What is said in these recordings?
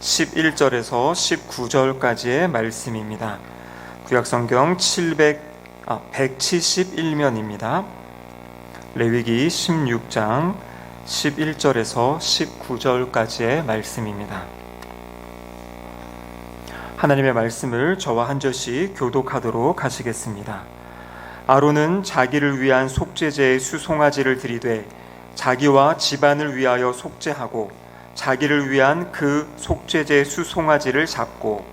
11절에서 19절까지의 말씀입니다. 구약성경 171면입니다. 레위기 16장 11절에서 19절까지의 말씀입니다. 하나님의 말씀을 저와 한 절씩 교독하도록 하시겠습니다. 아론은 자기를 위한 속죄제의 수송아지를 들이되 자기와 집안을 위하여 속죄하고 자기를 위한 그 속죄제의 수송아지를 잡고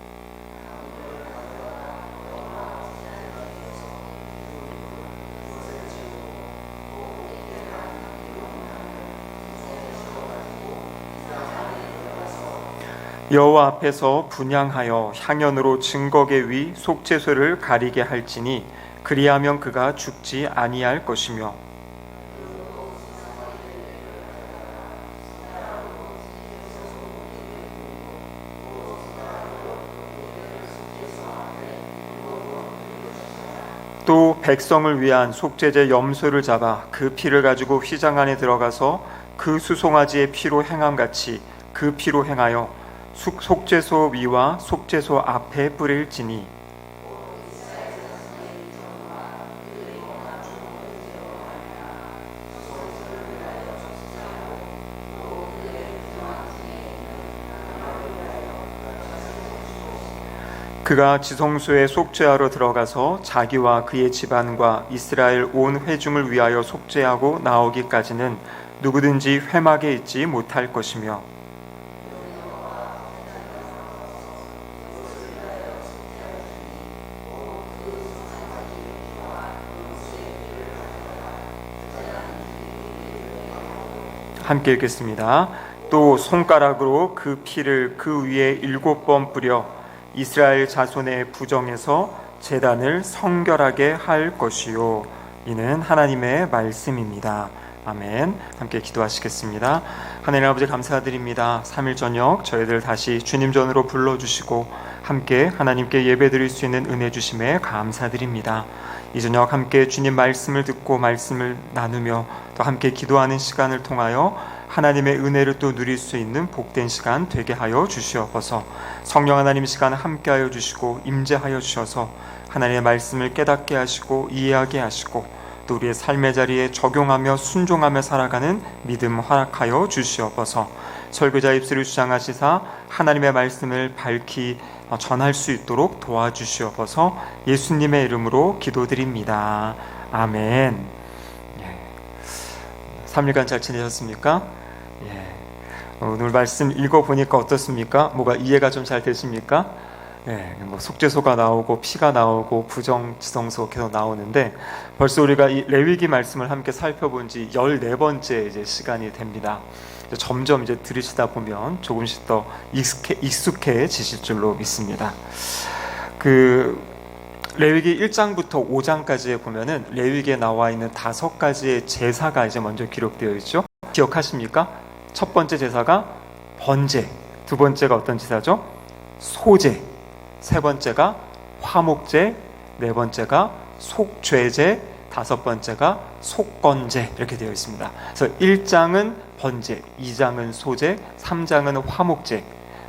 여호와 앞에서 분향하여 향연으로 증거계 위 속죄소를 가리게 할지니 그리하면 그가 죽지 아니할 것이며 또 백성을 위한 속죄제 염소를 잡아 그 피를 가지고 휘장 안에 들어가서 그 수송아지의 피로 행함같이 그 피로 행하여 속죄소 위와 속죄소 앞에 뿌릴지니 그가 지성소에 속죄하러 들어가서 자기와 그의 집안과 이스라엘 온 회중을 위하여 속죄하고 나오기까지는 누구든지 회막에 있지 못할 것이며 함께 읽겠습니다. 또 손가락으로 그 피를 그 위에 7번 뿌려 이스라엘 자손의 부정에서 제단을 성결하게 할 것이요. 이는 하나님의 말씀입니다. 아멘. 함께 기도하시겠습니다. 하나님 아버지 감사드립니다. 3일 저녁 저희들 다시 주님 전으로 불러주시고 함께 하나님께 예배드릴 수 있는 은혜 주심에 감사드립니다. 이 저녁 함께 주님 말씀을 듣고 말씀을 나누며 또 함께 기도하는 시간을 통하여 하나님의 은혜를 또 누릴 수 있는 복된 시간 되게 하여 주시옵소서. 성령 하나님 시간 함께 하여 주시고 임재하여 주셔서 하나님의 말씀을 깨닫게 하시고 이해하게 하시고 또 우리의 삶의 자리에 적용하며 순종하며 살아가는 믿음 허락하여 주시옵소서. 설교자 입술을 주장하시사 하나님의 말씀을 밝히 전할 수 있도록 도와주시옵소서. 예수님의 이름으로 기도드립니다. 아멘. 3일간 잘 지내셨습니까? 오늘 말씀 읽어보니까 어떻습니까? 뭐가 이해가 좀 잘 되십니까? 뭐 속죄소가 나오고 피가 나오고 부정지성소 계속 나오는데 벌써 우리가 이 레위기 말씀을 함께 살펴본 지 14번째 이제 시간이 됩니다. 점점 이제 들으시다 보면 조금씩 더 익숙해지실 줄로 믿습니다. 그 레위기 1장부터 5장까지에 보면은 레위기에 나와 있는 5가지의 제사가 이제 먼저 기록되어 있죠. 기억하십니까? 첫 번째 제사가 번제, 두 번째가 어떤 제사죠? 소제, 세 번째가 화목제, 네 번째가 속죄제, 다섯 번째가 속건제 이렇게 되어 있습니다. 그래서 1장은 번제, 2장은 소제, 3장은 화목제.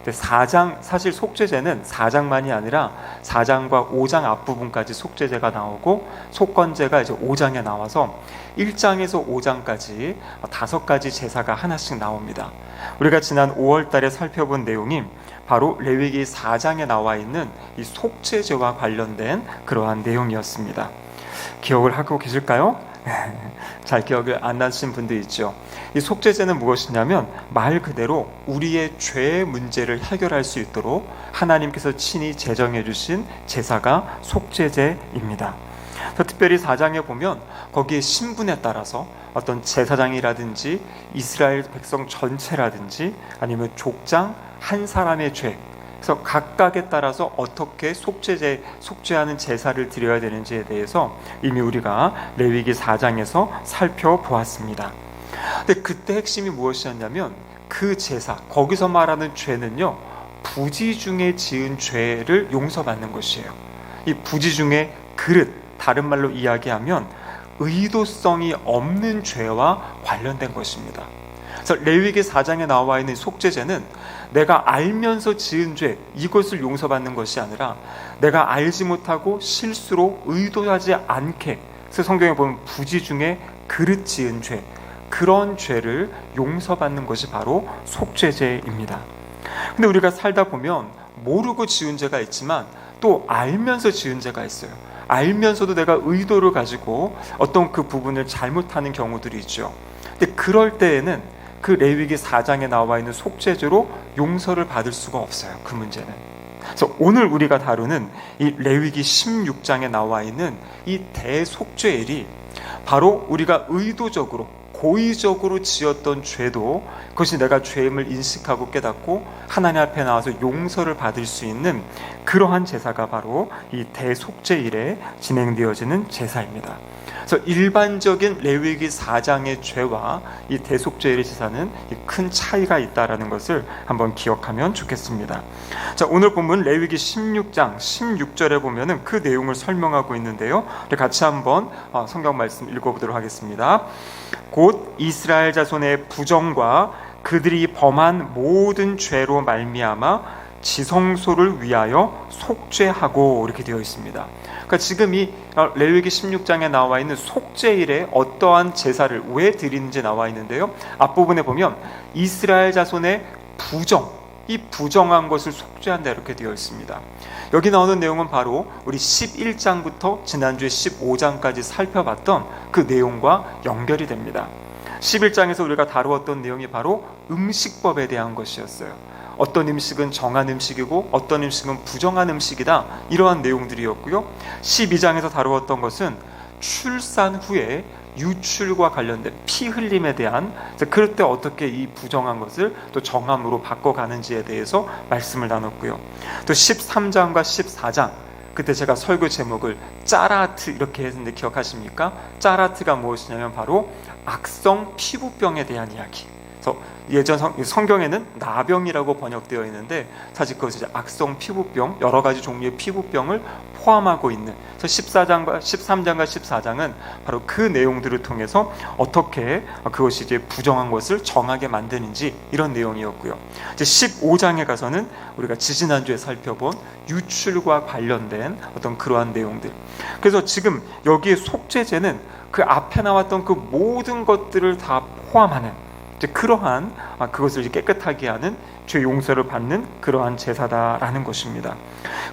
4장, 사실 속죄제는 4장만이 아니라 4장과 5장 앞부분까지 속죄제가 나오고 속건제가 이제 5장에 나와서 1장에서 5장까지 5가지 제사가 하나씩 나옵니다. 우리가 지난 5월 달에 살펴본 내용이 바로 레위기 4장에 나와 있는 이 속죄제와 관련된 그러한 내용이었습니다. 기억을 하고 계실까요? 잘 기억을 안 나신 분도 있죠. 이 속죄제는 무엇이냐면 말 그대로 우리의 죄의 문제를 해결할 수 있도록 하나님께서 친히 제정해 주신 제사가 속죄제입니다. 특별히 4장에 보면 거기에 신분에 따라서 어떤 제사장이라든지 이스라엘 백성 전체라든지 아니면 족장 한 사람의 죄, 그래서 각각에 따라서 어떻게 속죄하는 제사를 드려야 되는지에 대해서 이미 우리가 레위기 4장에서 살펴보았습니다. 근데 그때 핵심이 무엇이었냐면 그 제사, 거기서 말하는 죄는요, 부지 중에 지은 죄를 용서받는 것이에요. 이 부지 중에 그릇, 다른 말로 이야기하면 의도성이 없는 죄와 관련된 것입니다. 그래서 레위기 4장에 나와 있는 속죄제는 내가 알면서 지은 죄 이것을 용서받는 것이 아니라 내가 알지 못하고 실수로 의도하지 않게, 그래서 성경에 보면 부지 중에 그릇 지은 죄, 그런 죄를 용서받는 것이 바로 속죄죄입니다. 근데 우리가 살다 보면 모르고 지은 죄가 있지만 또 알면서 지은 죄가 있어요. 알면서도 내가 의도를 가지고 어떤 그 부분을 잘못하는 경우들이 있죠. 근데 그럴 때에는 그 레위기 4장에 나와 있는 속죄죄로 용서를 받을 수가 없어요. 그 문제는. 그래서 오늘 우리가 다루는 이 레위기 16장에 나와 있는 이 대속죄일이 바로 우리가 의도적으로 고의적으로 지었던 죄도 그것이 내가 죄임을 인식하고 깨닫고 하나님 앞에 나와서 용서를 받을 수 있는 그러한 제사가 바로 이 대속죄일에 진행되어지는 제사입니다. 그래서 일반적인 레위기 4장의 죄와 이 대속죄일의 제사는 큰 차이가 있다는 것을 한번 기억하면 좋겠습니다. 자, 오늘 본문 레위기 16장 16절에 보면은 그 내용을 설명하고 있는데요. 우리 같이 한번 성경 말씀 읽어보도록 하겠습니다. 곧 이스라엘 자손의 부정과 그들이 범한 모든 죄로 말미암아 지성소를 위하여 속죄하고, 이렇게 되어 있습니다. 그러니까 지금 이 레위기 16장에 나와 있는 속죄일에 어떠한 제사를 왜 드리는지 나와 있는데요. 앞부분에 보면 이스라엘 자손의 부정, 이 부정한 것을 속죄한다, 이렇게 되어 있습니다. 여기 나오는 내용은 바로 우리 11장부터 지난주에 15장까지 살펴봤던 그 내용과 연결이 됩니다. 11장에서 우리가 다루었던 내용이 바로 음식법에 대한 것이었어요. 어떤 음식은 정한 음식이고 어떤 음식은 부정한 음식이다, 이러한 내용들이었고요. 12장에서 다루었던 것은 출산 후에 유출과 관련된 피 흘림에 대한, 그럴 때 어떻게 이 부정한 것을 또 정함으로 바꿔가는지에 대해서 말씀을 나눴고요. 또 13장과 14장, 그때 제가 설교 제목을 짜라트 이렇게 했는데 기억하십니까? 짜라트가 무엇이냐면 바로 악성 피부병에 대한 이야기. 그래서 예전 성경에는 나병이라고 번역되어 있는데 사실 그것이 악성 피부병, 여러 가지 종류의 피부병을 포함하고 있는, 그래서 13장과 14장은 바로 그 내용들을 통해서 어떻게 그것이 이제 부정한 것을 정하게 만드는지, 이런 내용이었고요. 이제 15장에 가서는 우리가 지지난주에 살펴본 유출과 관련된 어떤 그러한 내용들. 그래서 지금 여기에 속죄제는 그 앞에 나왔던 그 모든 것들을 다 포함하는, 그러한 그것을 깨끗하게 하는, 죄 용서를 받는 그러한 제사다라는 것입니다.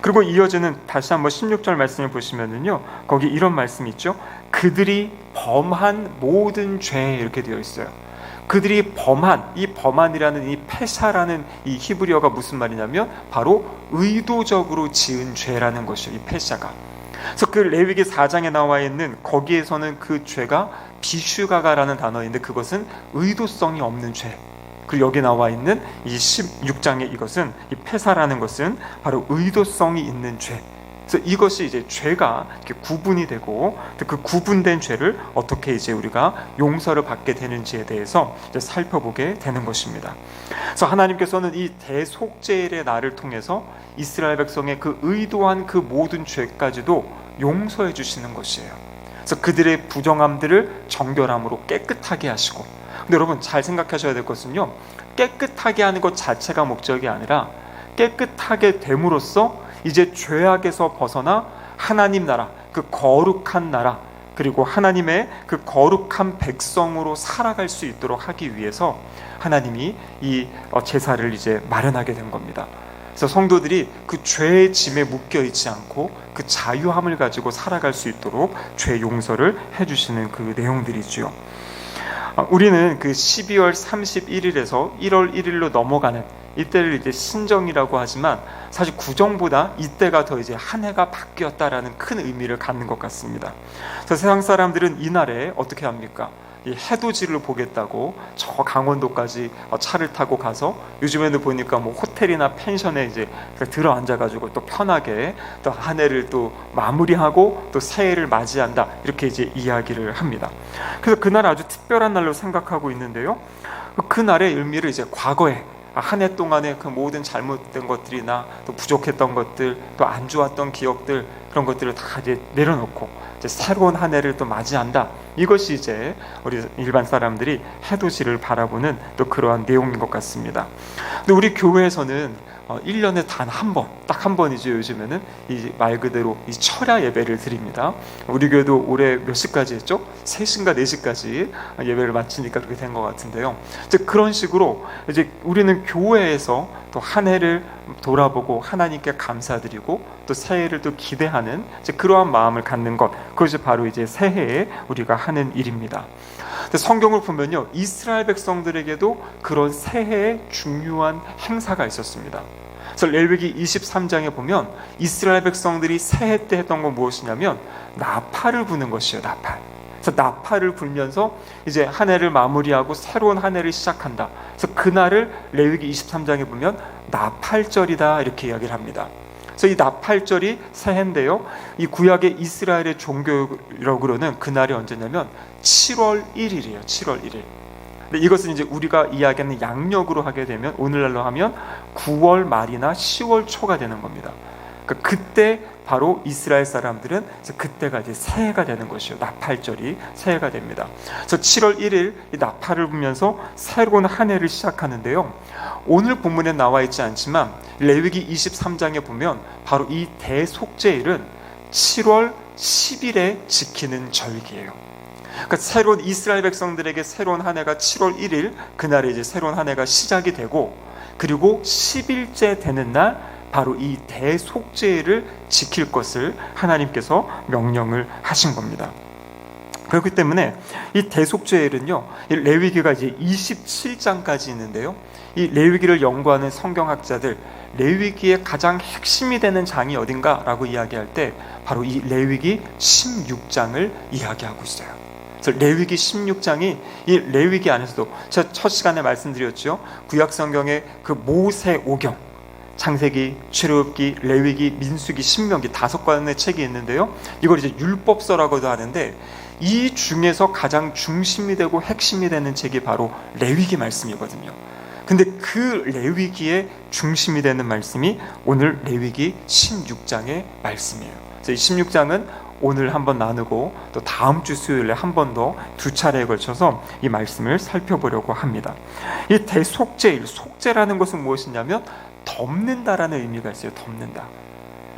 그리고 이어지는 다시 한번 16절 말씀을 보시면은요, 거기 이런 말씀이 있죠. 그들이 범한 모든 죄, 이렇게 되어 있어요. 그들이 범한, 이 범한이라는 이 페샤라는 이 히브리어가 무슨 말이냐면 바로 의도적으로 지은 죄라는 것이에요. 이 페샤가. 그래서 그 레위기 4장에 나와 있는, 거기에서는 그 죄가 비슈가가라는 단어인데 그것은 의도성이 없는 죄. 그리고 여기 나와 있는 이 16장의 이것은, 이 페사라는 것은 바로 의도성이 있는 죄. 그래서 이것이 이제 죄가 이렇게 구분이 되고, 그 구분된 죄를 어떻게 이제 우리가 용서를 받게 되는지에 대해서 이제 살펴보게 되는 것입니다. 그래서 하나님께서는 이 대속죄일의 날을 통해서 이스라엘 백성의 그 의도한 그 모든 죄까지도 용서해 주시는 것이에요. 그래서 그들의 부정함들을 정결함으로 깨끗하게 하시고, 근데 여러분 잘 생각하셔야 될 것은요, 깨끗하게 하는 것 자체가 목적이 아니라 깨끗하게 됨으로써 이제 죄악에서 벗어나 하나님 나라, 그 거룩한 나라, 그리고 하나님의 그 거룩한 백성으로 살아갈 수 있도록 하기 위해서 하나님이 이 제사를 이제 마련하게 된 겁니다. 그래서 성도들이 그 죄의 짐에 묶여 있지 않고 그 자유함을 가지고 살아갈 수 있도록 죄 용서를 해주시는 그 내용들이지요. 우리는 그 12월 31일에서 1월 1일로 넘어가는 이때를 이제 신정이라고 하지만 사실 구정보다 이때가 더 이제 한 해가 바뀌었다라는 큰 의미를 갖는 것 같습니다. 그래서 세상 사람들은 이날에 어떻게 합니까? 이 해돋이를 보겠다고 저 강원도까지 차를 타고 가서, 요즘에는 보니까 뭐 호텔이나 펜션에 이제 들어 앉아가지고 또 편하게 또 한 해를 또 마무리하고 또 새해를 맞이한다, 이렇게 이제 이야기를 합니다. 그래서 그날 아주 특별한 날로 생각하고 있는데요. 그날의 의미를 이제 과거에 한 해 동안의 그 모든 잘못된 것들이나 또 부족했던 것들, 또 안 좋았던 기억들, 그런 것들을 다 이제 내려놓고 이제 새로운 한 해를 또 맞이한다. 이것이 이제 우리 일반 사람들이 해돋이를 바라보는 또 그러한 내용인 것 같습니다. 근데 우리 교회에서는 1년에 단 한 번, 딱 한 번이죠. 요즘에는 이 말 그대로 이 철야 예배를 드립니다. 우리 교회도 올해 몇 시까지 했죠? 3시인가 4시까지 예배를 마치니까 그렇게 된 것 같은데요. 이제 그런 식으로 이제 우리는 교회에서 또 한 해를 돌아보고 하나님께 감사드리고 또 새해를 또 기대하는 이제 그러한 마음을 갖는 것, 그것이 바로 이제 새해에 우리가 하는 일입니다. 성경을 보면요, 이스라엘 백성들에게도 그런 새해의 중요한 행사가 있었습니다. 그래서 레위기 23장에 보면 이스라엘 백성들이 새해 때 했던 건 무엇이냐면 나팔을 부는 것이에요. 나팔. 그래서 나팔을 불면서 이제 한 해를 마무리하고 새로운 한 해를 시작한다. 그래서 그날을 레위기 23장에 보면 나팔절이다 이렇게 이야기를 합니다. 그래서 이 나팔절이 새해인데요, 이 구약의 이스라엘의 종교력으로는 그날이 언제냐면 7월 1일이에요. 7월 1일. 근데 이것은 이제 우리가 이야기하는 양력으로 하게 되면, 오늘날로 하면 9월 말이나 10월 초가 되는 겁니다. 그러니까 그때 바로 이스라엘 사람들은 그때가 이제 새해가 되는 것이요. 나팔절이 새해가 됩니다. 그래서 7월 1일 이 나팔을 불면서 새로운 한 해를 시작하는데요. 오늘 본문에 나와 있지 않지만 레위기 23장에 보면 바로 이 대속죄일은 7월 10일에 지키는 절기예요. 그러니까 새로운 이스라엘 백성들에게 새로운 한 해가 7월 1일 그날에 이제 새로운 한 해가 시작이 되고, 그리고 10일째 되는 날 바로 이 대속죄를 지킬 것을 하나님께서 명령을 하신 겁니다. 그렇기 때문에 이 대속죄일은요, 레위기가 이제 27장까지 있는데요, 이 레위기를 연구하는 성경학자들 레위기의 가장 핵심이 되는 장이 어딘가라고 이야기할 때 바로 이 레위기 16장을 이야기하고 있어요. 그래서 레위기 16장이 이 레위기 안에서도 제가 첫 시간에 말씀드렸죠. 구약 성경의 그 모세오경, 창세기, 출애굽기, 레위기, 민수기, 신명기 5권의 책이 있는데요. 이걸 이제 율법서라고도 하는데 이 중에서 가장 중심이 되고 핵심이 되는 책이 바로 레위기 말씀이거든요. 근데 그 레위기의 중심이 되는 말씀이 오늘 레위기 16장의 말씀이에요. 그래서 이 16장은 오늘 한번 나누고 또 다음 주 수요일에 한 번 더 2차례에 걸쳐서 이 말씀을 살펴보려고 합니다. 이 대속죄일, 속죄라는 것은 무엇이냐면 덮는다라는 의미가 있어요. 덮는다.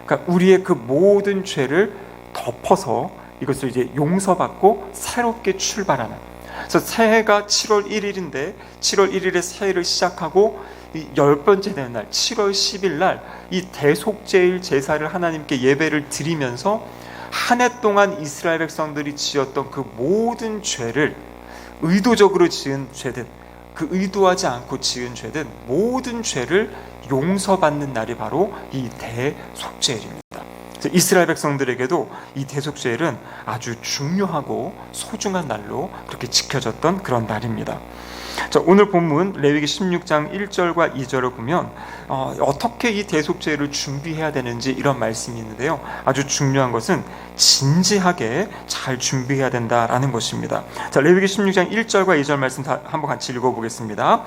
그러니까 우리의 그 모든 죄를 덮어서 이것을 이제 용서받고 새롭게 출발하는. 그래서 새해가 7월 1일인데 7월 1일에 새해를 시작하고 이 10번째 되는 날 7월 10일 날 이 대속죄일 제사를 하나님께 예배를 드리면서 한 해 동안 이스라엘 백성들이 지었던 그 모든 죄를, 의도적으로 지은 죄든 그 의도하지 않고 지은 죄든 모든 죄를 용서받는 날이 바로 이 대속죄일입니다. 이스라엘 백성들에게도 이 대속죄일은 아주 중요하고 소중한 날로 그렇게 지켜졌던 그런 날입니다. 자, 오늘 본문 레위기 16장 1절과 2절을 보면 어떻게 이 대속죄를 준비해야 되는지 이런 말씀이 있는데요. 아주 중요한 것은 진지하게 잘 준비해야 된다라는 것입니다. 자, 레위기 16장 1절과 2절 말씀 한번 같이 읽어보겠습니다.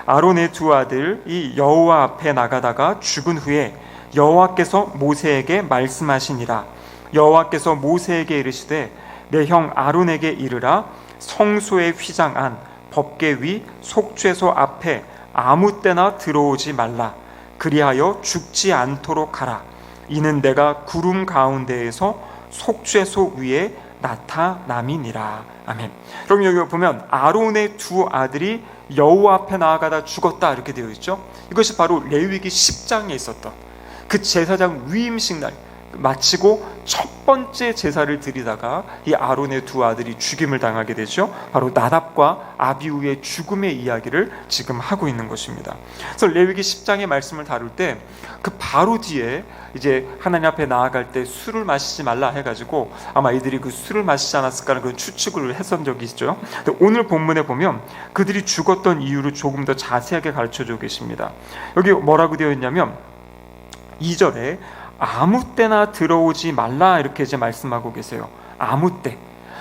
아론의 두 아들이 여호와 앞에 나가다가 죽은 후에 여호와께서 모세에게 말씀하시니라. 여호와께서 모세에게 이르시되 내 형 아론에게 이르라. 성소의 휘장 안 법궤 위 속죄소 앞에 아무 때나 들어오지 말라. 그리하여 죽지 않도록 하라. 이는 내가 구름 가운데에서 속죄소 위에 나타남이니라. 아멘. 그럼 여기 보면 아론의 두 아들이 여호와 앞에 나아가다 죽었다 이렇게 되어 있죠. 이것이 바로 레위기 10장에 있었던 그 제사장 위임식 날 마치고 첫 번째 제사를 드리다가 이 아론의 두 아들이 죽임을 당하게 되죠. 바로 나답과 아비후의 죽음의 이야기를 지금 하고 있는 것입니다. 그래서 레위기 10장의 말씀을 다룰 때 그 바로 뒤에 이제 하나님 앞에 나아갈 때 술을 마시지 말라 해가지고 아마 이들이 그 술을 마시지 않았을까라는 그런 추측을 했던 적이 있죠. 오늘 본문에 보면 그들이 죽었던 이유를 조금 더 자세하게 가르쳐주고 계십니다. 여기 뭐라고 되어 있냐면 2절에 아무 때나 들어오지 말라 이렇게 이제 말씀하고 계세요. 아무 때.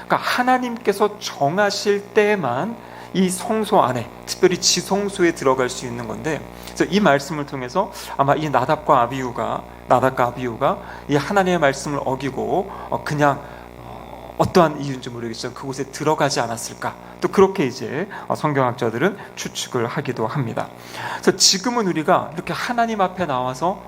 그러니까 하나님께서 정하실 때만 이 성소 안에, 특별히 지성소에 들어갈 수 있는 건데, 그래서 이 말씀을 통해서 아마 이 나답과 아비후가 이 하나님의 말씀을 어기고 그냥 어떠한 이유인지 모르겠지만 그곳에 들어가지 않았을까, 또 그렇게 이제 성경학자들은 추측을 하기도 합니다. 그래서 지금은 우리가 이렇게 하나님 앞에 나와서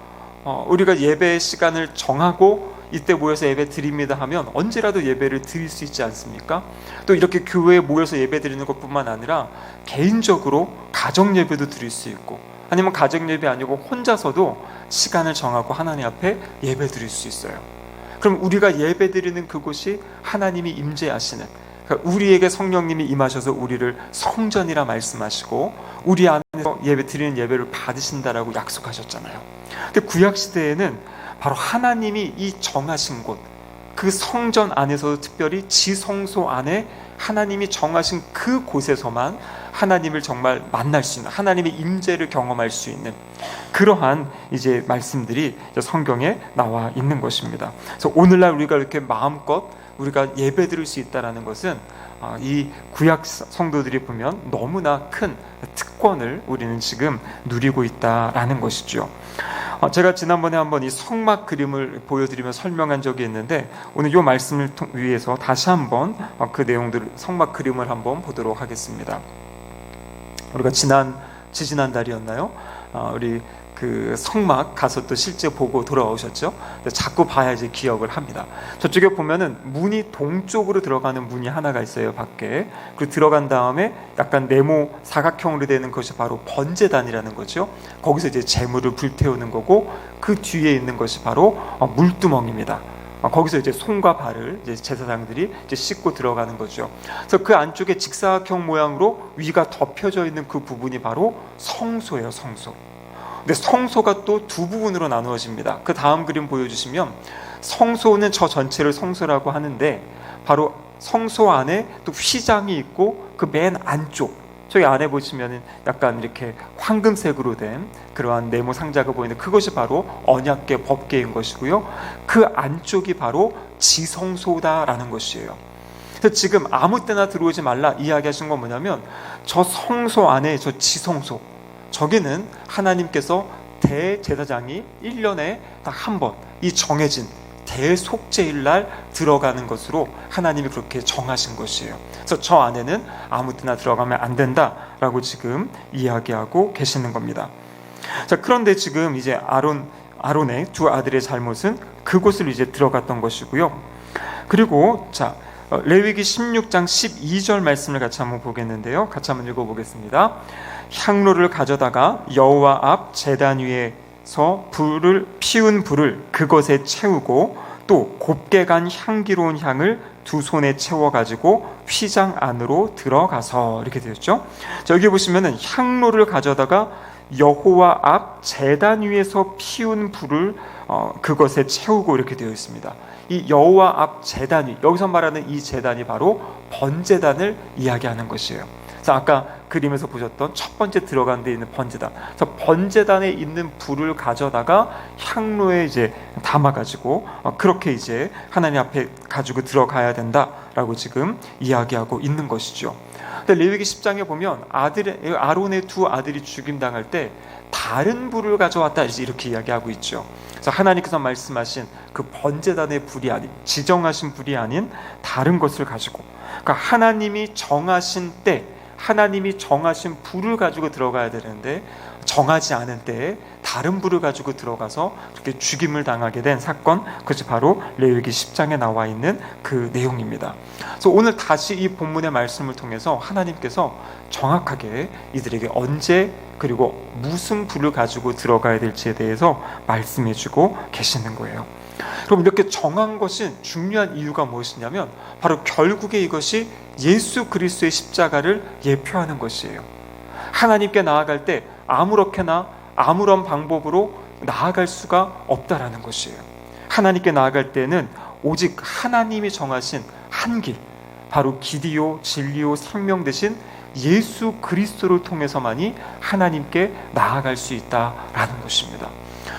우리가 예배 시간을 정하고 이때 모여서 예배 드립니다 하면 언제라도 예배를 드릴 수 있지 않습니까? 또 이렇게 교회에 모여서 예배 드리는 것뿐만 아니라 개인적으로 가정 예배도 드릴 수 있고, 아니면 가정 예배 아니고 혼자서도 시간을 정하고 하나님 앞에 예배 드릴 수 있어요. 그럼 우리가 예배 드리는 그곳이 하나님이 임재하시는, 그러니까 우리에게 성령님이 임하셔서 우리를 성전이라 말씀하시고 우리 안에서 예배 드리는 예배를 받으신다라고 약속하셨잖아요. 근데 구약 시대에는 바로 하나님이 이 정하신 곳, 그 성전 안에서도 특별히 지성소 안에 하나님이 정하신 그 곳에서만 하나님을 정말 만날 수 있는, 하나님의 임재를 경험할 수 있는 그러한 이제 말씀들이 이제 성경에 나와 있는 것입니다. 그래서 오늘날 우리가 이렇게 마음껏 우리가 예배 드릴 수 있다는 것은 이 구약 성도들이 보면 너무나 큰 특권을 우리는 지금 누리고 있다라는 것이죠. 제가 지난번에 한번 이 성막 그림을 보여드리며 설명한 적이 있는데, 오늘 이 말씀을 위해서 다시 한번 그 내용들, 성막 그림을 한번 보도록 하겠습니다. 우리가 지지난달이었나요? 우리 그 성막 가서 또 실제 보고 돌아오셨죠? 자꾸 봐야 이제 기억을 합니다. 저쪽에 보면은 문이 동쪽으로 들어가는 문이 하나가 있어요, 밖에. 그리고 들어간 다음에 약간 네모 사각형으로 되는 것이 바로 번제단이라는 거죠. 거기서 이제 재물을 불태우는 거고, 그 뒤에 있는 것이 바로 물두멍입니다. 거기서 이제 손과 발을 이제 제사장들이 이제 씻고 들어가는 거죠. 그래서 그 안쪽에 직사각형 모양으로 위가 덮여져 있는 그 부분이 바로 성소예요, 성소. 근데 성소가 또 두 부분으로 나누어집니다. 그 다음 그림 보여주시면, 성소는 저 전체를 성소라고 하는데 바로 성소 안에 또 휘장이 있고, 그 맨 안쪽 저기 안에 보시면 약간 이렇게 황금색으로 된 그러한 네모 상자가 보이는 그것이 바로 언약궤 법궤인 것이고요. 그 안쪽이 바로 지성소다라는 것이에요. 그래서 지금 아무 때나 들어오지 말라 이야기하신 건 뭐냐면, 저 성소 안에 저 지성소, 저기는 하나님께서 대제사장이 1년에 딱 한 번 이 정해진 대속죄일 날 들어가는 것으로 하나님이 그렇게 정하신 것이에요. 그래서 저 안에는 아무 때나 들어가면 안 된다라고 지금 이야기하고 계시는 겁니다. 자, 그런데 지금 이제 아론의 두 아들의 잘못은 그곳을 이제 들어갔던 것이고요. 그리고 자, 레위기 16장 12절 말씀을 같이 한번 보겠는데요. 같이 한번 읽어보겠습니다. 향로를 가져다가 여호와 앞 제단 위에서 피운 불을 그것에 채우고, 또 곱게 간 향기로운 향을 두 손에 채워가지고 휘장 안으로 들어가서, 이렇게 되었죠. 자, 여기 보시면은 향로를 가져다가 여호와 앞 제단 위에서 피운 불을 그것에 채우고, 이렇게 되어 있습니다. 이 여호와 앞 제단이, 여기서 말하는 이 제단이 바로 번제단을 이야기하는 것이에요. 그래서 아까 그림에서 보셨던 첫 번째 들어간 데 있는 번제단, 그래서 번제단에 있는 불을 가져다가 향로에 이제 담아가지고 그렇게 이제 하나님 앞에 가지고 들어가야 된다라고 지금 이야기하고 있는 것이죠. 근데 레위기 10장에 보면 아론의 두 아들이 죽임당할 때 다른 불을 가져왔다 이렇게 이야기하고 있죠. 그래서 하나님께서 말씀하신 그 번제단의 불이 아닌, 지정하신 불이 아닌 다른 것을 가지고, 그러니까 하나님이 정하신 때, 하나님이 정하신 불을 가지고 들어가야 되는데 정하지 않은 때에 다른 불을 가지고 들어가서 그렇게 죽임을 당하게 된 사건, 그것이 바로 레위기 10장에 나와 있는 그 내용입니다. 그래서 오늘 다시 이 본문의 말씀을 통해서 하나님께서 정확하게 이들에게 언제 그리고 무슨 불을 가지고 들어가야 될지에 대해서 말씀해 주고 계시는 거예요. 그럼 이렇게 정한 것이 중요한 이유가 무엇이냐면, 바로 결국에 이것이 예수 그리스도의 십자가를 예표하는 것이에요. 하나님께 나아갈 때 아무렇게나 아무런 방법으로 나아갈 수가 없다라는 것이에요. 하나님께 나아갈 때는 오직 하나님이 정하신 한 길, 바로 길이요 진리요 생명 되신 예수 그리스도를 통해서만이 하나님께 나아갈 수 있다라는 것입니다.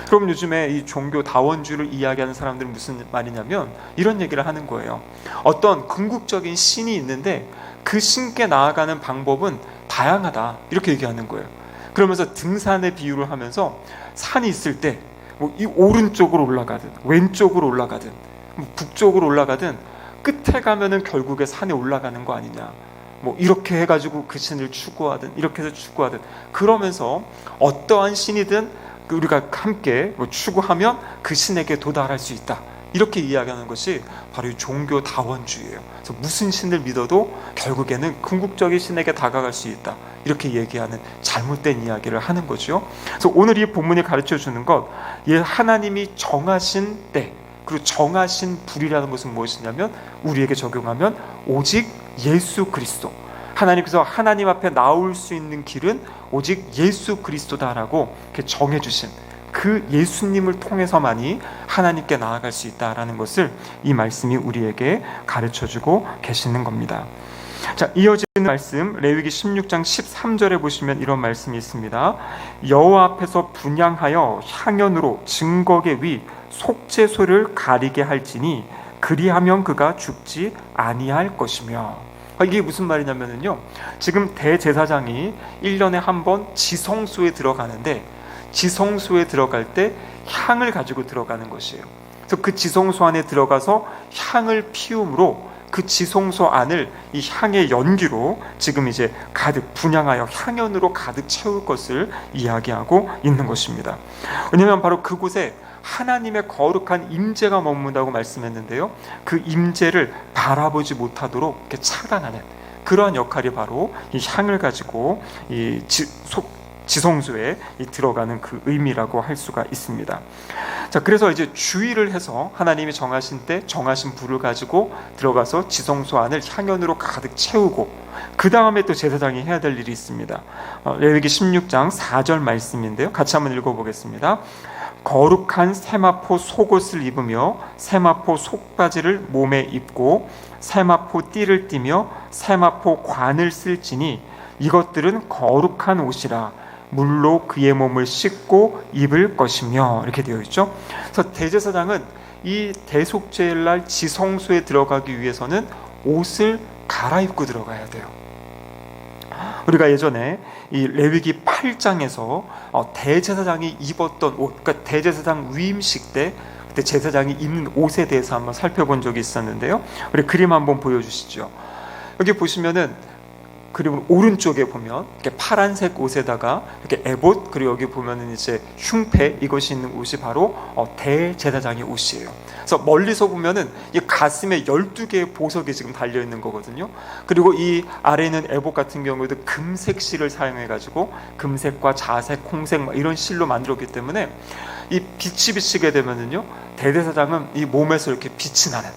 그럼 요즘에 이 종교 다원주의를 이야기하는 사람들은 무슨 말이냐면 이런 얘기를 하는 거예요. 어떤 궁극적인 신이 있는데 그 신께 나아가는 방법은 다양하다, 이렇게 얘기하는 거예요. 그러면서 등산의 비유를 하면서 산이 있을 때 이 오른쪽으로 올라가든 왼쪽으로 올라가든 북쪽으로 올라가든 끝에 가면은 결국에 산에 올라가는 거 아니냐, 이렇게 해가지고 그 신을 추구하든 이렇게 해서 추구하든, 그러면서 어떠한 신이든 우리가 함께 추구하면 그 신에게 도달할 수 있다, 이렇게 이야기하는 것이 바로 이 종교 다원주의예요. 그래서 무슨 신을 믿어도 결국에는 궁극적인 신에게 다가갈 수 있다, 이렇게 얘기하는 잘못된 이야기를 하는 거죠. 그래서 오늘 이 본문이 가르쳐 주는 것, 하나님이 정하신 때 그리고 정하신 불이라는 것은 무엇이냐면 우리에게 적용하면 오직 예수 그리스도, 하나님께서 하나님 앞에 나올 수 있는 길은 오직 예수 그리스도다라고 이렇게 정해주신 그 예수님을 통해서만이 하나님께 나아갈 수 있다라는 것을 이 말씀이 우리에게 가르쳐주고 계시는 겁니다. 자, 이어지는 말씀 레위기 16장 13절에 보시면 이런 말씀이 있습니다. 여호와 앞에서 분향하여 향연으로 증거계 위 속죄소를 가리게 할지니 그리하면 그가 죽지 아니할 것이며. 이게 무슨 말이냐면요, 지금 대제사장이 1년에 한 번 지성소에 들어가는데 지성소에 들어갈 때 향을 가지고 들어가는 것이에요. 그래서 그 지성소 안에 들어가서 향을 피움으로 그 지성소 안을 이 향의 연기로 지금 이제 가득 분향하여 향연으로 가득 채울 것을 이야기하고 있는 것입니다. 왜냐하면 바로 그곳에 하나님의 거룩한 임재가 머문다고 말씀했는데요, 그 임재를 바라보지 못하도록 이렇게 차단하는 그러한 역할이 바로 이 향을 가지고 이 지성소에 들어가는 그 의미라고 할 수가 있습니다. 자, 그래서 이제 주의를 해서 하나님이 정하신 때 정하신 불을 가지고 들어가서 지성소 안을 향연으로 가득 채우고, 그 다음에 또 제사장이 해야 될 일이 있습니다. 레위기 16장 4절 말씀인데요, 같이 한번 읽어보겠습니다. 거룩한 세마포 속옷을 입으며 세마포 속바지를 몸에 입고 세마포 띠를 띠며 세마포 관을 쓸지니 이것들은 거룩한 옷이라 물로 그의 몸을 씻고 입을 것이며, 이렇게 되어 있죠. 그래서 대제사장은 이 대속죄일날 지성소에 들어가기 위해서는 옷을 갈아입고 들어가야 돼요. 우리가 예전에 이 레위기 8장에서 대제사장이 입었던 옷, 그러니까 대제사장 위임식 때 그때 제사장이 입는 옷에 대해서 한번 살펴본 적이 있었는데요. 우리 그림 한번 보여주시죠. 여기 보시면은, 그리고 오른쪽에 보면 이렇게 파란색 옷에다가 이렇게 에봇, 그리고 여기 보면은 이제 흉패, 이것이 있는 옷이 바로 대제사장의 옷이에요. 그래서 멀리서 보면은 이 가슴에 12개의 보석이 지금 달려 있는 거거든요. 그리고 이 아래에 있는 에봇 같은 경우에도 금색 실을 사용해 가지고 금색과 자색, 홍색 이런 실로 만들었기 때문에 이 빛이 비치게 되면은요, 대제사장은 이 몸에서 이렇게 빛이 나는,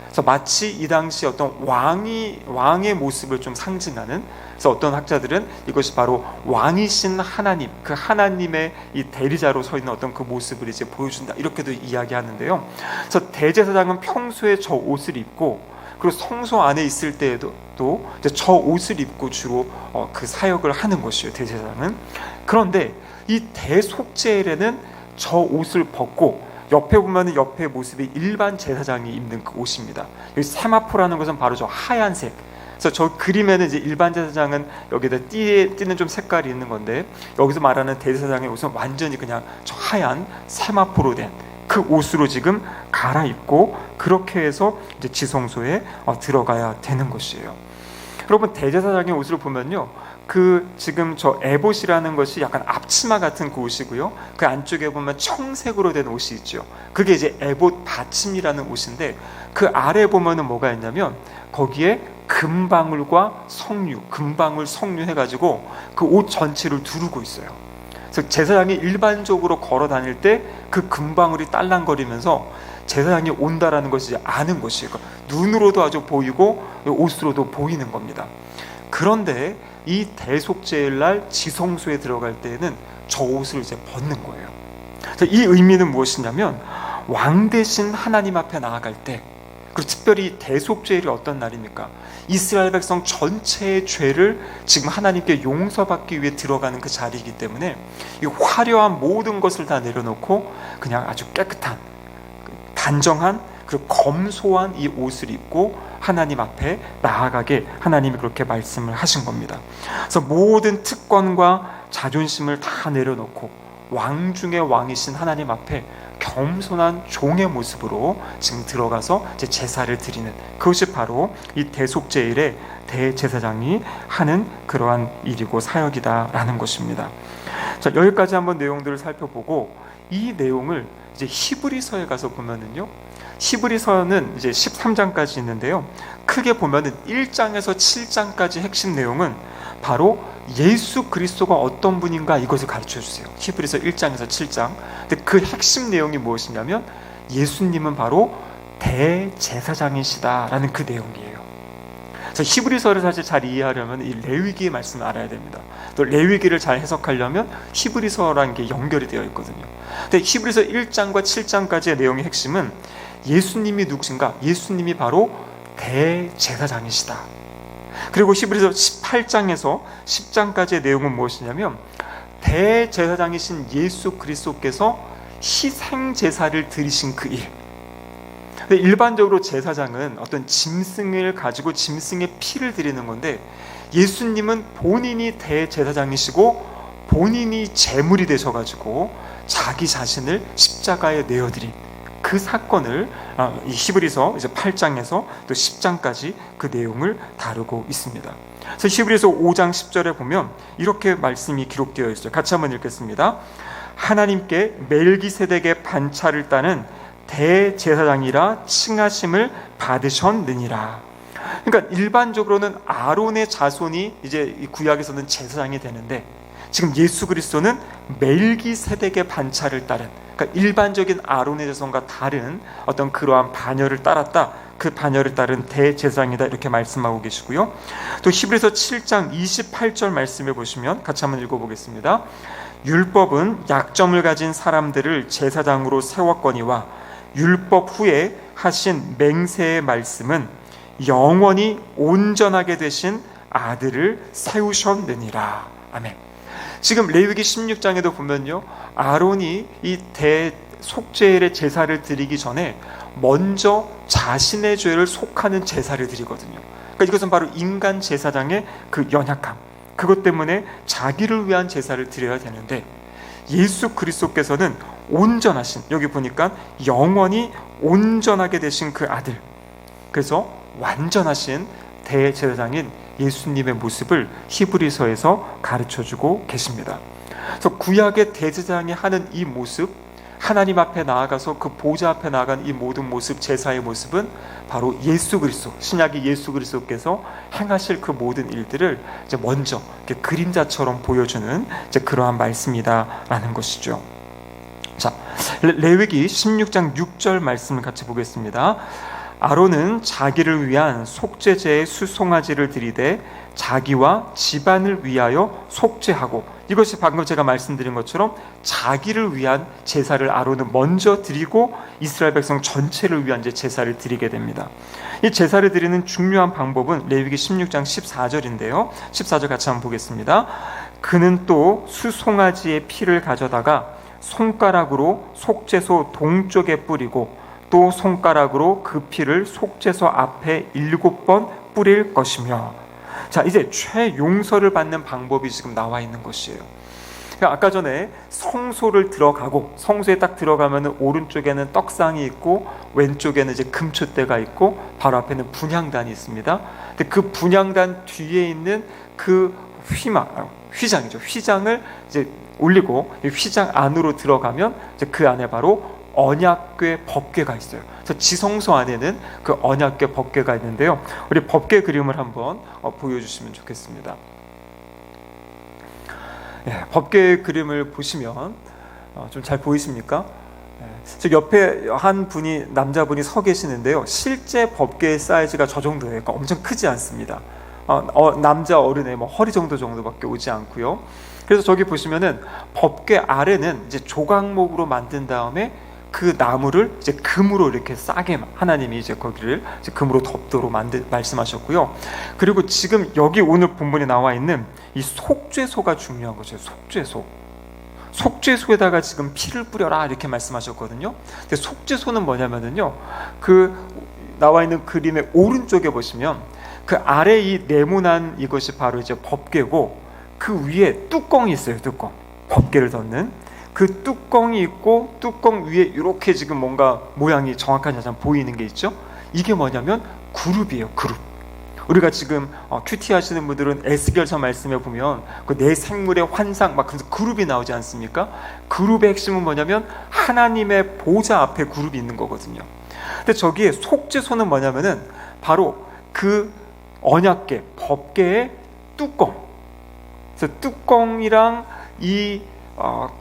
그래서 마치 이 당시 어떤 왕의 모습을 좀 상징하는, 그래서 어떤 학자들은 이것이 바로 왕이신 하나님, 그 하나님의 이 대리자로 서 있는 어떤 그 모습을 이제 보여준다, 이렇게도 이야기하는데요. 그래서 대제사장은 평소에 저 옷을 입고, 그리고 성소 안에 있을 때에도 또 이제 저 옷을 입고 주로 그 사역을 하는 것이에요, 대제사장은. 그런데 이 대속죄일에는 저 옷을 벗고 옆에 보면은 옆에 모습이 일반 제사장이 입는 그 옷입니다. 여기 세마포라는 것은 바로 저 하얀색. 그래서 저 그림에는 이제 일반 제사장은 여기다 띠는 좀 색깔이 있는 건데, 여기서 말하는 대제사장의 옷은 완전히 그냥 저 하얀 세마포로 된 그 옷으로 지금 갈아입고 그렇게 해서 이제 지성소에 들어가야 되는 것이에요. 여러분, 대제사장의 옷을 보면요, 그 지금 저 에봇이라는 것이 약간 앞치마 같은 그 옷이고요, 그 안쪽에 보면 청색으로 된 옷이 있죠. 그게 이제 에봇 받침이라는 옷인데, 그 아래 보면은 뭐가 있냐면 거기에 금방울과 석류, 금방울 석류 해가지고 그 옷 전체를 두르고 있어요. 그래서 제사장이 일반적으로 걸어 다닐 때 그 금방울이 딸랑거리면서 제사장이 온다라는 것이 아는 것이에요. 눈으로도 아주 보이고 옷으로도 보이는 겁니다. 그런데 이 대속죄일날 지성소에 들어갈 때에는 저 옷을 이제 벗는 거예요. 그래서 이 의미는 무엇이냐면 왕 대신 하나님 앞에 나아갈 때 그리고 특별히 대속죄일이 어떤 날입니까? 이스라엘 백성 전체의 죄를 지금 하나님께 용서받기 위해 들어가는 그 자리이기 때문에 이 화려한 모든 것을 다 내려놓고 그냥 아주 깨끗한, 단정한, 그리고 검소한 이 옷을 입고 하나님 앞에 나아가게 하나님이 그렇게 말씀을 하신 겁니다. 그래서 모든 특권과 자존심을 다 내려놓고 왕 중의 왕이신 하나님 앞에 겸손한 종의 모습으로 지금 들어가서 이제 제사를 드리는, 그것이 바로 이 대속죄일에 대제사장이 하는 그러한 일이고 사역이다라는 것입니다. 자, 여기까지 한번 내용들을 살펴보고 이 내용을 이제 히브리서에 가서 보면은요, 히브리서는 이제 13장까지 있는데요, 크게 보면은 1장에서 7장까지 핵심 내용은 바로 예수 그리스도가 어떤 분인가 이것을 가르쳐 주세요. 히브리서 1장에서 7장. 근데 그 핵심 내용이 무엇이냐면 예수님은 바로 대제사장이시다라는 그 내용이에요. 그래서 히브리서를 사실 잘 이해하려면 이 레위기의 말씀을 알아야 됩니다. 또 레위기를 잘 해석하려면 히브리서라는 게 연결이 되어 있거든요. 근데 히브리서 1장과 7장까지의 내용의 핵심은 예수님이 누구신가? 예수님이 바로 대제사장이시다. 그리고 히브리서 18장에서 10장까지의 내용은 무엇이냐면 대제사장이신 예수 그리스도께서 희생제사를 드리신 그 일. 근데 일반적으로 제사장은 어떤 짐승을 가지고 짐승의 피를 드리는 건데, 예수님은 본인이 대제사장이시고 본인이 제물이 되셔가지고 자기 자신을 십자가에 내어드린 그 사건을 이 히브리서 이제 8장에서 또 10장까지 그 내용을 다루고 있습니다. 그래서 히브리서 5장 10절에 보면 이렇게 말씀이 기록되어 있어요. 같이 한번 읽겠습니다. 하나님께 멜기세덱의 반차를 따는 대제사장이라 칭하심을 받으셨느니라. 그러니까 일반적으로는 아론의 자손이 이제 이 구약에서는 제사장이 되는데, 지금 예수 그리스도는 멜기세덱의 반차를 따른, 그러니까 일반적인 아론의 자손과 다른 어떤 그러한 반열을 따랐다, 그 반열을 따른 대제사장이다, 이렇게 말씀하고 계시고요. 또 히브리서 7장 28절 말씀해 보시면 같이 한번 읽어보겠습니다. 율법은 약점을 가진 사람들을 제사장으로 세웠거니와 율법 후에 하신 맹세의 말씀은 영원히 온전하게 되신 아들을 세우셨느니라. 아멘. 지금 레위기 16장에도 보면요, 아론이 이 대속죄일의 제사를 드리기 전에 먼저 자신의 죄를 속하는 제사를 드리거든요. 그러니까 이것은 바로 인간 제사장의 그 연약함, 그것 때문에 자기를 위한 제사를 드려야 되는데, 예수 그리스도께서는 온전하신, 여기 보니까 영원히 온전하게 되신 그 아들, 그래서 완전하신 대제사장인 예수님의 모습을 히브리서에서 가르쳐주고 계십니다. 그래서 구약의 대제사장이 하는 이 모습, 하나님 앞에 나아가서 그 보좌 앞에 나아간 이 모든 모습, 제사의 모습은 바로 예수 그리스도, 신약의 예수 그리스도께서 행하실 그 모든 일들을 이제 먼저 이렇게 그림자처럼 보여주는 이제 그러한 말씀이다라는 것이죠. 자, 레위기 16장 6절 말씀을 같이 보겠습니다. 아론은 자기를 위한 속죄제의 수송아지를 드리되 자기와 집안을 위하여 속죄하고, 이것이 방금 제가 말씀드린 것처럼 자기를 위한 제사를 아론은 먼저 드리고 이스라엘 백성 전체를 위한 제사를 드리게 됩니다. 이 제사를 드리는 중요한 방법은 레위기 16장 14절인데요. 14절 같이 한번 보겠습니다. 그는 또 수송아지의 피를 가져다가 손가락으로 속죄소 동쪽에 뿌리고 또 손가락으로 그 피를 속죄소 앞에 7번 뿌릴 것이며. 자, 이제 최용서를 받는 방법이 지금 나와 있는 것이에요. 아까 전에 성소를 들어가고, 성소에 딱 들어가면 오른쪽에는 떡상이 있고 왼쪽에는 이제 금촛대가 있고 바로 앞에는 분향단이 있습니다. 근데 그 분향단 뒤에 있는 그 휘장이죠. 휘장을 이제 올리고 이 휘장 안으로 들어가면 이제 그 안에 바로 언약궤 법궤가 있어요. 그래서 지성소 안에는 그 언약궤 법궤가 있는데요. 우리 법궤 그림을 한번 보여주시면 좋겠습니다. 예, 법궤 그림을 보시면 좀 잘 보이십니까? 저 옆에 한 분이, 남자분이 서 계시는데요. 실제 법궤의 사이즈가 저 정도예요. 그러니까 엄청 크지 않습니다. 남자 어른의 허리 정도밖에 오지 않고요. 그래서 저기 보시면은 법궤 아래는 이제 조각목으로 만든 다음에 그 나무를 이제 금으로 이렇게 싸게 하나님이 이제 거기를 이제 금으로 덮도록 말씀하셨고요. 그리고 지금 여기 오늘 본문에 나와 있는 이 속죄소가 중요한 거죠. 속죄소. 속죄소에다가 지금 피를 뿌려라 이렇게 말씀하셨거든요. 근데 속죄소는 뭐냐면은요, 그 나와 있는 그림의 오른쪽에 보시면 그 아래 이 네모난 이것이 바로 이제 법궤고, 그 위에 뚜껑이 있어요. 뚜껑. 법궤를 덮는 그 뚜껑이 있고, 뚜껑 위에 이렇게 지금 뭔가 모양이 정확하지 않아 보이는 게 있죠. 이게 뭐냐면 그룹이에요. 그룹. 우리가 지금 큐티 하시는 분들은 에스겔서 말씀에 보면 그 내 생물의 환상 막 그래서 그룹이 나오지 않습니까? 그룹의 핵심은 뭐냐면 하나님의 보좌 앞에 그룹이 있는 거거든요. 근데 저기에 속죄소는 뭐냐면은 바로 그 언약궤, 법궤의 뚜껑. 그래서 뚜껑이랑 이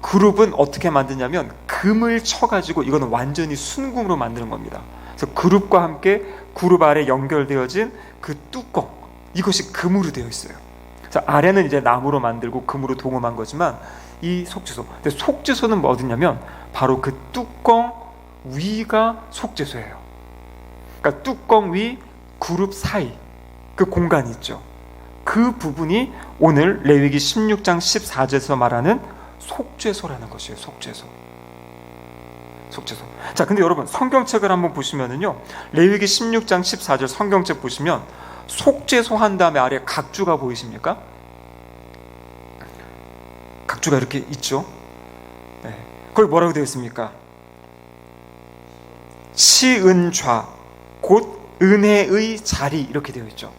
그룹은 어떻게 만드냐면 금을 쳐가지고, 이거는 완전히 순금으로 만드는 겁니다. 그래서 그룹과 함께 그룹 아래 연결되어진 그 뚜껑, 이것이 금으로 되어 있어요. 그래서 아래는 이제 나무로 만들고 금으로 동음한 거지만 이 속죄소. 근데 속죄소는 뭐 어디냐면 바로 그 뚜껑 위가 속죄소예요. 그러니까 뚜껑 위 그룹 사이 그 공간이 있죠. 그 부분이 오늘 레위기 16장 14절에서 말하는 속죄소라는 것이에요. 속죄소. 자, 근데 여러분 성경책을 한번 보시면은요, 레위기 16장 14절 성경책 보시면 속죄소 한 다음에 아래 각주가 보이십니까? 각주가 이렇게 있죠. 네. 거기 뭐라고 되어 있습니까? 시은좌 곧 은혜의 자리, 이렇게 되어 있죠.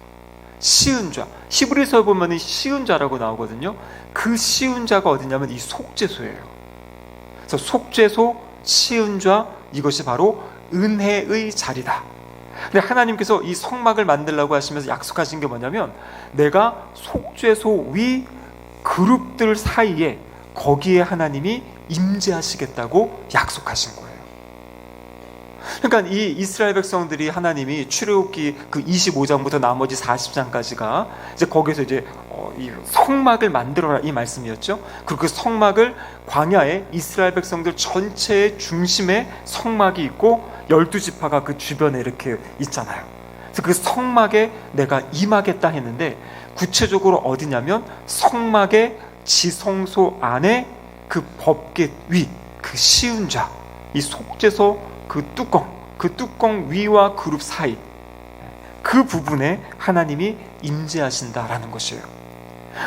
시은좌, 히브리서에 보면 시은좌라고 나오거든요. 그 시은좌가 어디냐면 이 속죄소예요. 그래서 속죄소, 시은좌, 이것이 바로 은혜의 자리다. 근데 하나님께서 이 성막을 만들라고 하시면서 약속하신 게 뭐냐면, 내가 속죄소 위 그룹들 사이에 거기에 하나님이 임재하시겠다고 약속하신 거예요. 그러니까 이 이스라엘 백성들이 하나님이 출애굽기 그 25장부터 나머지 40장까지가 이제 거기서 이제 이 성막을 만들어라 이 말씀이었죠. 그리고 그 성막을 광야에 이스라엘 백성들 전체의 중심에 성막이 있고 12지파가 그 주변에 이렇게 있잖아요. 그래서 그 성막에 내가 임하겠다 했는데, 구체적으로 어디냐면 성막의 지성소 안에 그 법궤 위, 그 시은좌, 이 속죄소 그 뚜껑 위와 그룹 사이, 그 부분에 하나님이 임재하신다라는 것이에요.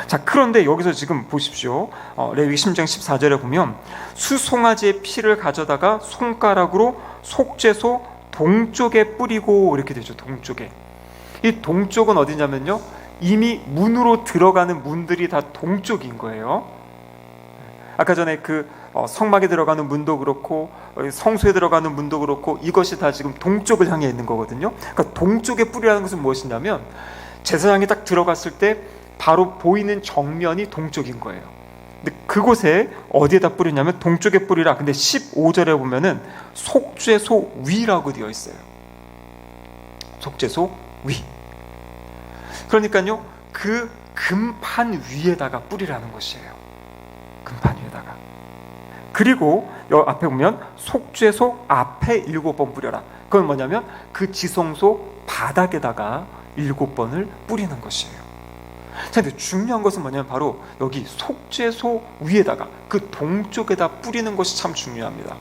자, 그런데 여기서 지금 보십시오. 레위기 16장 14절에 보면 수송아지의 피를 가져다가 손가락으로 속죄소 동쪽에 뿌리고, 이렇게 되죠. 동쪽에. 이 동쪽은 어디냐면요, 이미 문으로 들어가는 문들이 다 동쪽인 거예요. 아까 전에 그 성막에 들어가는 문도 그렇고 성소에 들어가는 문도 그렇고 이것이 다 지금 동쪽을 향해 있는 거거든요. 그러니까 동쪽에 뿌리라는 것은 무엇이냐면, 제사장이 딱 들어갔을 때 바로 보이는 정면이 동쪽인 거예요. 근데 그곳에 어디에다 뿌리냐면 동쪽에 뿌리라. 근데 15절에 보면은 속죄소 위라고 되어 있어요. 속죄소 위. 그러니까요, 그 금판 위에다가 뿌리라는 것이에요. 금판 위에다가. 그리고 여기 앞에 보면 속죄소 앞에 7번 뿌려라. 그건 뭐냐면 그 지성소 바닥에다가 7번을 뿌리는 것이에요. 자, 근데 중요한 것은 뭐냐면 바로 여기 속죄소 위에다가 그 동쪽에다 뿌리는 것이 참 중요합니다.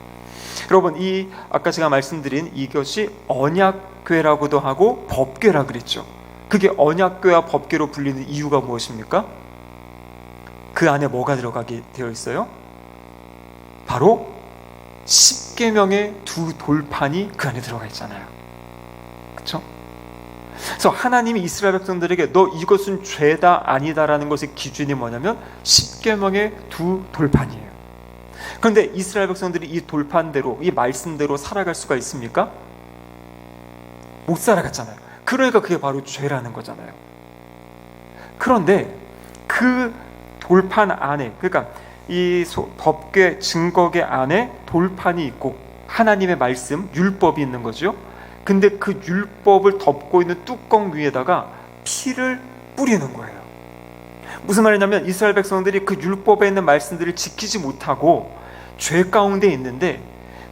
여러분, 이 아까 제가 말씀드린 이것이 언약궤라고도 하고 법궤라 그랬죠. 그게 언약궤와 법궤로 불리는 이유가 무엇입니까? 그 안에 뭐가 들어가게 되어 있어요? 바로 10계명의 두 돌판이 그 안에 들어가 있잖아요. 그렇죠? 그래서 하나님이 이스라엘 백성들에게 너 이것은 죄다 아니다라는 것의 기준이 뭐냐면 10계명의 두 돌판이에요. 그런데 이스라엘 백성들이 이 돌판대로, 이 말씀대로 살아갈 수가 있습니까? 못 살아갔잖아요. 그러니까 그게 바로 죄라는 거잖아요. 그런데 그 돌판 안에, 그러니까 이 법궤 증거궤 안에 돌판이 있고 하나님의 말씀, 율법이 있는 거죠. 근데 그 율법을 덮고 있는 뚜껑 위에다가 피를 뿌리는 거예요. 무슨 말이냐면 이스라엘 백성들이 그 율법에 있는 말씀들을 지키지 못하고 죄 가운데 있는데,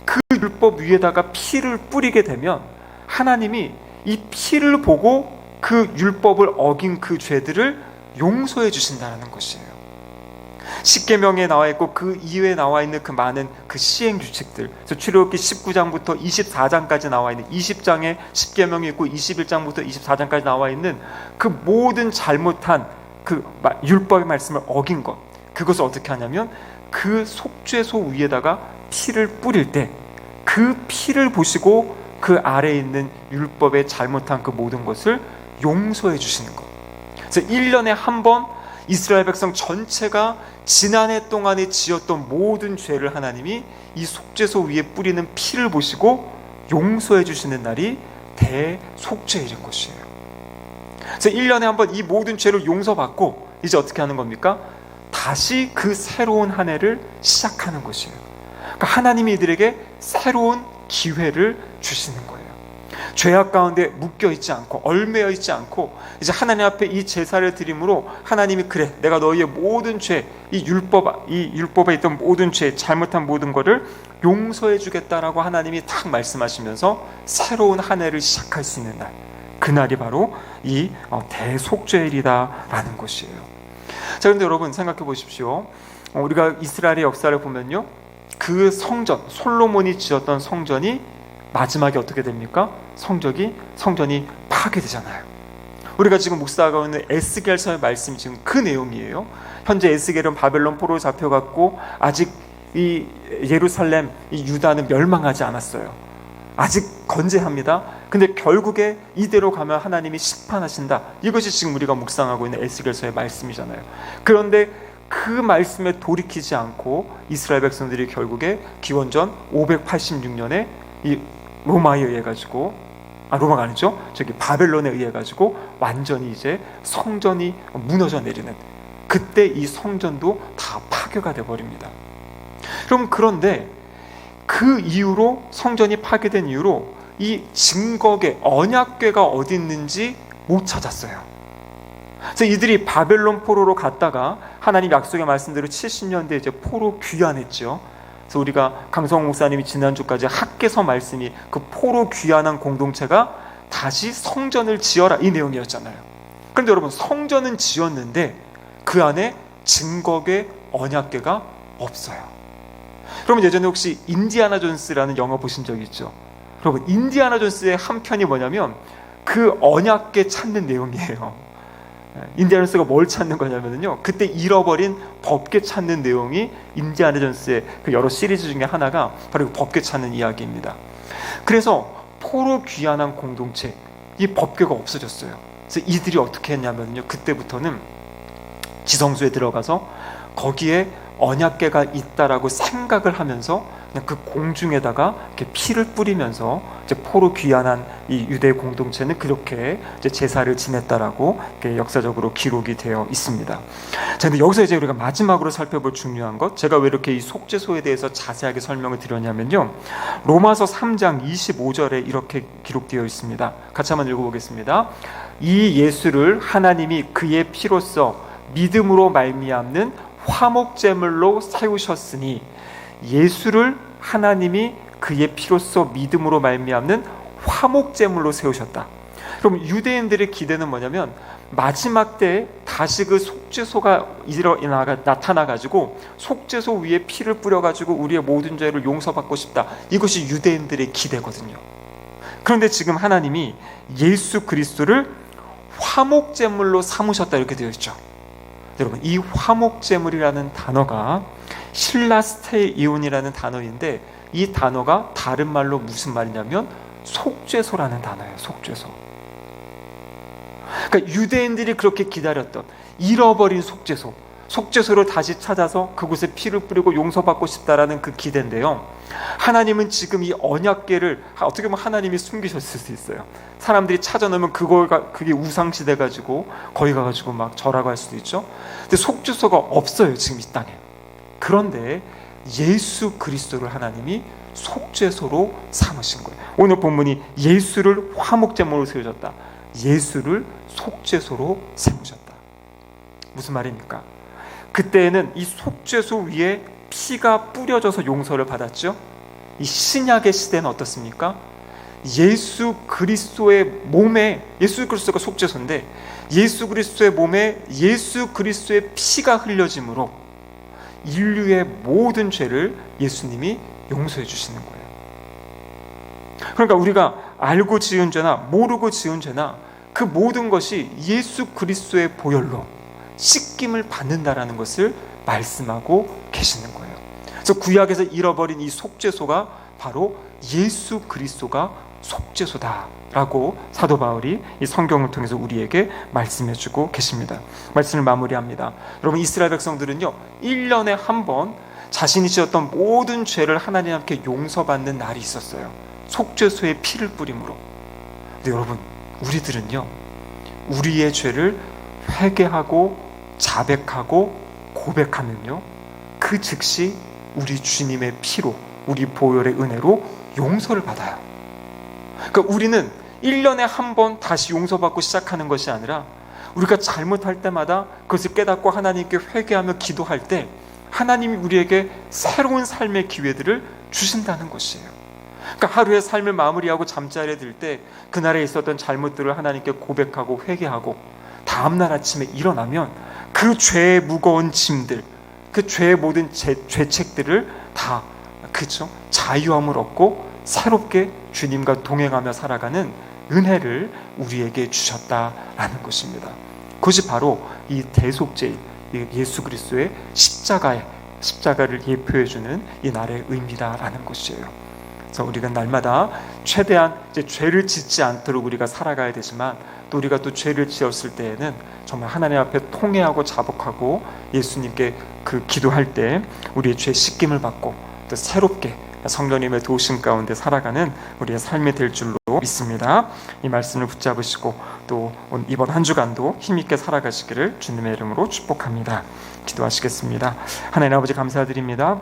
그 율법 위에다가 피를 뿌리게 되면 하나님이 이 피를 보고 그 율법을 어긴 그 죄들을 용서해 주신다는 것이에요. 십계명에 나와 있고 그 이외에 나와 있는 그 많은 그 시행 규칙들, 그래서 출애굽기 19장부터 24장까지 나와 있는 20장에 십계명이 있고 21장부터 24장까지 나와 있는 그 모든 잘못한 그 율법의 말씀을 어긴 것, 그것을 어떻게 하냐면 그 속죄소 위에다가 피를 뿌릴 때 그 피를 보시고 그 아래에 있는 율법의 잘못한 그 모든 것을 용서해 주시는 것. 그래서 1년에 한 번 이스라엘 백성 전체가 지난해 동안에 지었던 모든 죄를 하나님이 이 속죄소 위에 뿌리는 피를 보시고 용서해 주시는 날이 대속죄일인 것이에요. 그래서 1년에 한 번 이 모든 죄를 용서받고 이제 어떻게 하는 겁니까? 다시 그 새로운 한 해를 시작하는 것이에요. 그러니까 하나님이 이들에게 새로운 기회를 주시는 거예요. 죄악 가운데 묶여있지 않고 얽매여 있지 않고 이제 하나님 앞에 이 제사를 드림으로 하나님이 그래, 내가 너희의 모든 죄, 이 율법에 있던 모든 죄, 잘못한 모든 것을 용서해 주겠다라고 하나님이 딱 말씀하시면서 새로운 한 해를 시작할 수 있는 날, 그날이 바로 이 대속죄일이다라는 것이에요. 자, 그런데 여러분 생각해 보십시오. 우리가 이스라엘의 역사를 보면요, 그 성전, 솔로몬이 지었던 성전이 마지막에 어떻게 됩니까? 성전이 파괴되잖아요. 우리가 지금 묵상하고 있는 에스겔서의 말씀이 지금 그 내용이에요. 현재 에스겔은 바벨론 포로로 잡혀갔고 아직 이 예루살렘, 이 유다는 멸망하지 않았어요. 아직 건재합니다. 근데 결국에 이대로 가면 하나님이 심판하신다. 이것이 지금 우리가 묵상하고 있는 에스겔서의 말씀이잖아요. 그런데 그 말씀에 돌이키지 않고 이스라엘 백성들이 결국에 기원전 586년에 이 로마에 의해 가지고, 로마가 아니죠, 저기 바벨론에 의해 가지고 완전히 이제 성전이 무너져 내리는, 그때 이 성전도 다 파괴가 돼 버립니다. 그럼 그런데 그 이후로, 성전이 파괴된 이후로 이 증거궤, 언약궤가 어디 있는지 못 찾았어요. 그래서 이들이 바벨론 포로로 갔다가 하나님 약속의 말씀대로 70년대 이제 포로 귀환했죠. 그래서 우리가 강성호 목사님이 지난주까지 학개서 말씀이 그 포로 귀환한 공동체가 다시 성전을 지어라, 이 내용이었잖아요. 그런데 여러분, 성전은 지었는데 그 안에 증거궤, 언약궤가 없어요. 그러면 예전에 혹시 인디아나 존스라는 영화 보신 적 있죠? 여러분, 인디아나 존스의 한 편이 뭐냐면 그 언약궤 찾는 내용이에요. 인디아나 존스가 뭘 찾는 거냐면요, 그때 잃어버린 법궤 찾는 내용이 인디아나 존스의 그 여러 시리즈 중에 하나가 바로 법궤 찾는 이야기입니다. 그래서 포로 귀환한 공동체, 이 법궤가 없어졌어요. 그래서 이들이 어떻게 했냐면요, 그때부터는 지성소에 들어가서 거기에 언약궤가 있다라고 생각을 하면서 그냥 그 공중에다가 이렇게 피를 뿌리면서 이제 포로 귀환한 이 유대 공동체는 그렇게 이제 제사를 지냈다라고 이렇게 역사적으로 기록이 되어 있습니다. 자, 근데 여기서 이제 우리가 마지막으로 살펴볼 중요한 것, 제가 왜 이렇게 이 속죄소에 대해서 자세하게 설명을 드렸냐면요, 로마서 3장 25절에 이렇게 기록되어 있습니다. 같이 한번 읽어보겠습니다. 이 예수를 하나님이 그의 피로써 믿음으로 말미암는 화목제물로 세우셨으니, 예수를 하나님이 그의 피로써 믿음으로 말미암는 화목제물로 세우셨다. 그럼 유대인들의 기대는 뭐냐면 마지막 때에 다시 그 속죄소가 나타나가지고 속죄소 위에 피를 뿌려가지고 우리의 모든 죄를 용서받고 싶다. 이것이 유대인들의 기대거든요. 그런데 지금 하나님이 예수 그리스도를 화목제물로 삼으셨다, 이렇게 되어 있죠. 여러분, 이 화목제물이라는 단어가 실라스테이온이라는 단어인데, 이 단어가 다른 말로 무슨 말이냐면 속죄소라는 단어예요. 속죄소. 그러니까 유대인들이 그렇게 기다렸던 잃어버린 속죄소를 다시 찾아서 그곳에 피를 뿌리고 용서받고 싶다라는 그 기대인데요, 하나님은 지금 이 언약궤를 어떻게 보면 하나님이 숨기셨을 수 있어요. 사람들이 찾아놓으면 그게 우상시 돼가지고 거기 가가지고 막 절하고 할 수도 있죠. 근데 속죄소가 없어요, 지금 이 땅에. 그런데 예수 그리스도를 하나님이 속죄소로 삼으신 거예요. 오늘 본문이 예수를 화목제물로 세우셨다, 예수를 속죄소로 세우셨다. 무슨 말입니까? 그때에는 이 속죄소 위에 피가 뿌려져서 용서를 받았죠. 이 신약의 시대는 어떻습니까? 예수 그리스도의 몸에, 예수 그리스도가 속죄소인데 예수 그리스도의 몸에 예수 그리스도의 피가 흘려짐으로 인류의 모든 죄를 예수님이 용서해 주시는 거예요. 그러니까 우리가 알고 지은 죄나 모르고 지은 죄나 그 모든 것이 예수 그리스도의 보혈로 씻김을 받는다라는 것을 말씀하고 계시는 거예요. 그래서 구약에서 잃어버린 이 속죄소가 바로 예수 그리스도가 속죄소다라고 사도 바울이 이 성경을 통해서 우리에게 말씀해주고 계십니다. 말씀을 마무리합니다. 여러분, 이스라엘 백성들은요 1년에 한 번 자신이 지었던 모든 죄를 하나님 앞에 용서받는 날이 있었어요. 속죄소에 피를 뿌림으로. 근데 여러분, 우리들은요 우리의 죄를 회개하고 자백하고 고백하면요 그 즉시 우리 주님의 피로, 우리 보혈의 은혜로 용서를 받아요. 그러니까 우리는 1년에 한 번 다시 용서받고 시작하는 것이 아니라 우리가 잘못할 때마다 그것을 깨닫고 하나님께 회개하며 기도할 때 하나님이 우리에게 새로운 삶의 기회들을 주신다는 것이에요. 그러니까 하루의 삶을 마무리하고 잠자리에 들 때 그날에 있었던 잘못들을 하나님께 고백하고 회개하고 다음날 아침에 일어나면 그 죄의 무거운 짐들, 그 죄의 모든 죄책들을 다 자유함을 얻고 새롭게 주님과 동행하며 살아가는 은혜를 우리에게 주셨다라는 것입니다. 그것이 바로 이 대속죄, 예수 그리스도의 십자가를 예표해주는 이 날의 의미다라는 것이에요. 그래서 우리가 날마다 최대한 죄를 짓지 않도록 우리가 살아가야 되지만 또 우리가 또 죄를 지었을 때에는 정말 하나님 앞에 통회하고 자복하고 예수님께 그 기도할 때 우리의 죄 씻김을 받고 또 새롭게 성령님의 도우심 가운데 살아가는 우리의 삶이 될 줄로 믿습니다. 이 말씀을 붙잡으시고 또 이번 한 주간도 힘있게 살아가시기를 주님의 이름으로 축복합니다. 기도하시겠습니다. 하나님 아버지, 감사드립니다.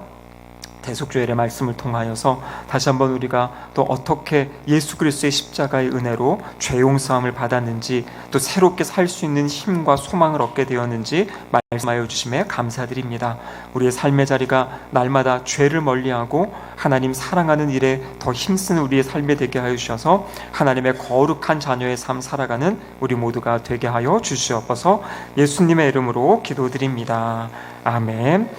대속죄의 말씀을 통하여서 다시 한번 우리가 또 어떻게 예수 그리스도의 십자가의 은혜로 죄 용서함을 받았는지 또 새롭게 살 수 있는 힘과 소망을 얻게 되었는지 말씀하여 주심에 감사드립니다. 우리의 삶의 자리가 날마다 죄를 멀리하고 하나님 사랑하는 일에 더 힘쓰는 우리의 삶이 되게 하여 주셔서 하나님의 거룩한 자녀의 삶 살아가는 우리 모두가 되게 하여 주시옵소서. 예수님의 이름으로 기도드립니다. 아멘.